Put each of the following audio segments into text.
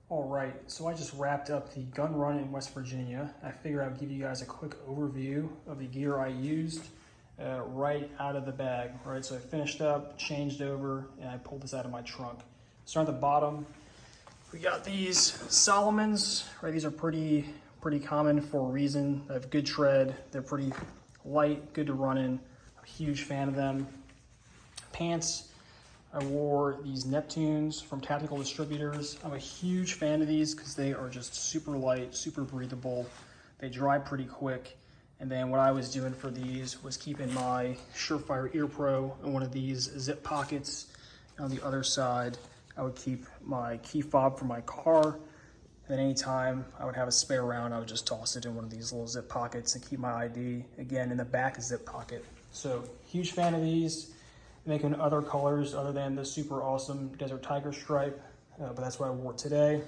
All right, so I just wrapped up the gun run in West Virginia. I figured I'd give you guys a quick overview of the gear I used right out of the bag, right? So I finished up, changed over, and I pulled this out of my trunk. Start at the bottom. We got these Salomons, right? These are pretty common for a reason. They have good tread. They're pretty light, good to run in. I'm a huge fan of them. Pants. I wore these Neptunes from Tactical Distributors. I'm a huge fan of these because they are just super light, super breathable. They dry pretty quick. And then what I was doing for these was keeping my Surefire Ear Pro in one of these zip pockets. And on the other side, I would keep my key fob for my car. And then anytime I would have a spare round, I would just toss it in one of these little zip pockets and keep my ID, again, in the back zip pocket. So huge fan of these. Making other colors other than the super awesome Desert Tiger stripe, but that's what I wore today.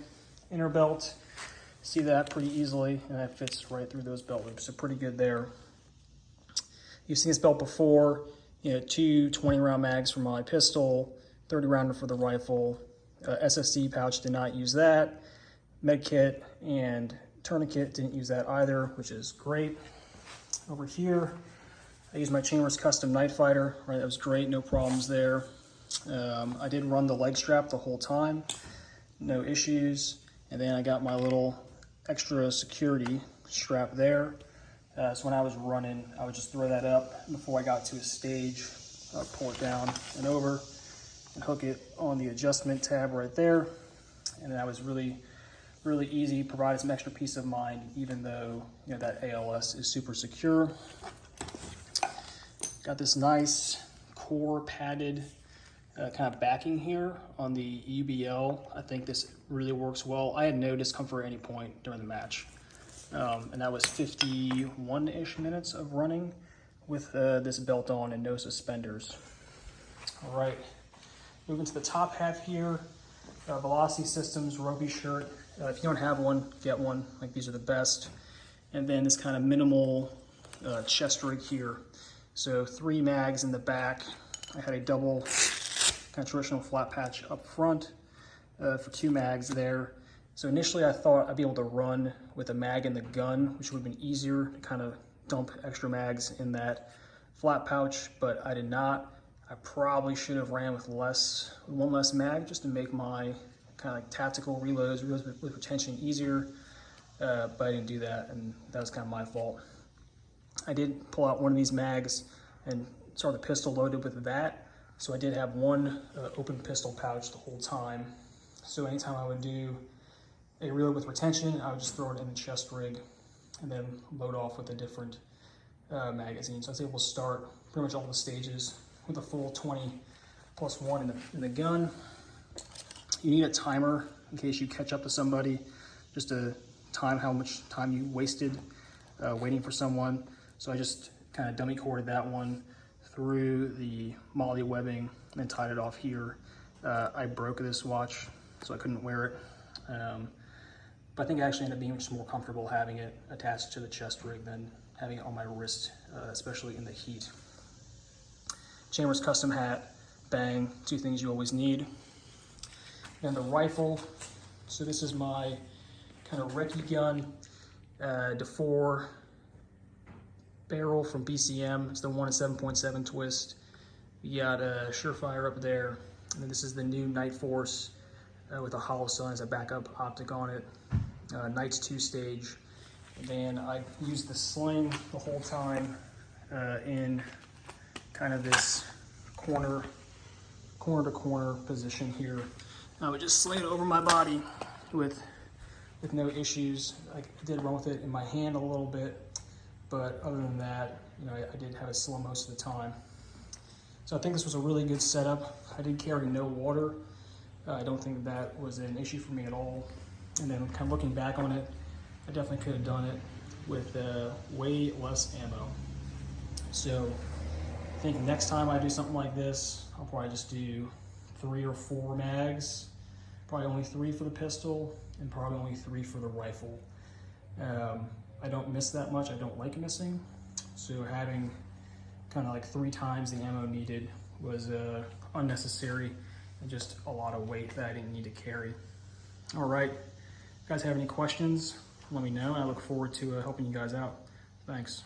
Inner belt, see that pretty easily, and that fits right through those belt loops, so pretty good there. You've seen this belt before, you know, two 20-round mags for my pistol, 30-rounder for the rifle, SSD pouch, did not use that. Med kit and tourniquet, didn't use that either, which is great. Over here, I used my Chambers Custom Night Fighter, right? That was great, no problems there. I did run the leg strap the whole time, no issues. And then I got my little extra security strap there. So when I was running, I would just throw that up before I got to a stage. I would pull it down and over and hook it on the adjustment tab right there. And that was really easy, provided some extra peace of mind, even though, you know, that ALS is super secure. Got this nice core padded kind of backing here on the UBL. I think this really works well. I had no discomfort at any point during the match. And that was 51-ish minutes of running with this belt on and no suspenders. All right, moving to the top half here. Velocity Systems Ropey shirt. If you don't have one, get one. Like, these are the best. And then this kind of minimal chest rig here. So 3 mags in the back. I had a double kind of traditional flat patch up front for 2 mags there. So initially I thought I'd be able to run with a mag in the gun, which would have been easier to kind of dump extra mags in that flat pouch, but I did not. I probably should have ran with one less mag just to make my kind of like tactical reloads with retention easier, but I didn't do that, and that was kind of my fault. I did pull out one of these mags and start the pistol loaded with that. So I did have one open pistol pouch the whole time. So anytime I would do a reload with retention, I would just throw it in the chest rig and then load off with a different magazine. So I was able to start pretty much all the stages with a full 20+1 in the gun. You need a timer in case you catch up to somebody, just to time how much time you wasted waiting for someone. So I just kind of dummy corded that one through the MOLLE webbing and then tied it off here. I broke this watch, so I couldn't wear it. But I think I actually ended up being much more comfortable having it attached to the chest rig than having it on my wrist, especially in the heat. Chambers Custom hat, bang, 2 things you always need. And the rifle, so this is my kind of recce gun, DeFore barrel from BCM. It's the 1 7.7 twist. You got a Surefire up there, and then this is the new Night Force with a hollow sun as a backup optic on it. Night's 2-stage. And then I used the sling the whole time in kind of this corner to corner position here. I would just sling it over my body with no issues. I did run with it in my hand a little bit, but other than that, you know, I did have it slow most of the time. So I think this was a really good setup. I did carry no water. I don't think that was an issue for me at all. And then kind of looking back on it, I definitely could have done it with way less ammo. So I think next time I do something like this, I'll probably just do 3 or 4 mags, probably only 3 for the pistol, and probably only 3 for the rifle. I don't miss that much. I don't like missing. So having kind of like 3 times the ammo needed was unnecessary and just a lot of weight that I didn't need to carry. All right. If you guys have any questions, let me know. I look forward to helping you guys out. Thanks.